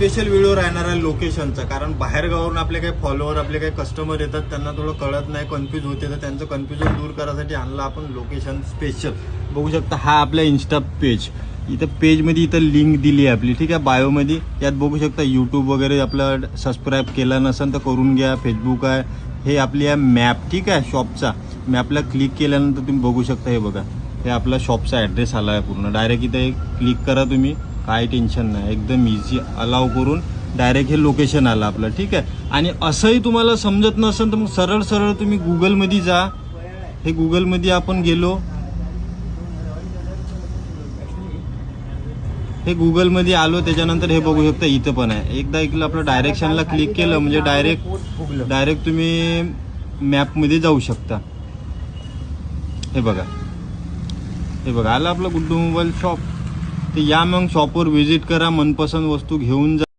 Special video राहणार आहे लोकेशनचा, कारण बाहेर गावावरून आपले काही फॉलोअर आपले काही कस्टमर येतात, त्यांना थोडं कळत नाही, कन्फ्यूज होते, तर त्यांचं कन्फ्युजन दूर करायसाठी आणलं आपण लोकेशन स्पेशल. बघू शकता हा आपला इन्स्टा पेज, इथं पेजमध्ये इथं लिंक दिली आहे आपली, ठीक आहे, बायोमध्ये. यात बघू शकता यूट्यूब वगैरे आपलं सबस्क्राईब केलं नसेल तर करून घ्या. फेसबुक आहे, हे आपली आहे मॅप, ठीक आहे, शॉपचा मॅपला क्लिक केल्यानंतर तुम्ही बघू शकता, हे बघा हे आपला शॉपचा ॲड्रेस आला आहे पूर्ण. डायरेक्ट इथे क्लिक करा तुम्ही, काय टेन्शन नाही, एकदम इझी अलाव करून डायरेक्ट हे लोकेशन आलं आपलं, ठीक आहे. आणि असंही तुम्हाला समजत नसेल तर मग सरळ सरळ तुम्ही गुगलमध्ये जा. हे गुगलमध्ये आपण गेलो, हे गुगलमध्ये आलो, त्याच्यानंतर हे बघू शकता इथं पण आहे. एकदा इकडं आपलं डायरेक्शनला क्लिक केलं म्हणजे डायरेक्ट तुम्ही मॅपमध्ये जाऊ शकता. हे बघा आलं आपलं गुड्डू मोबाईल शॉप. तर या मग शॉपवर व्हिजिट करा, मनपसंत वस्तू घेऊन जा.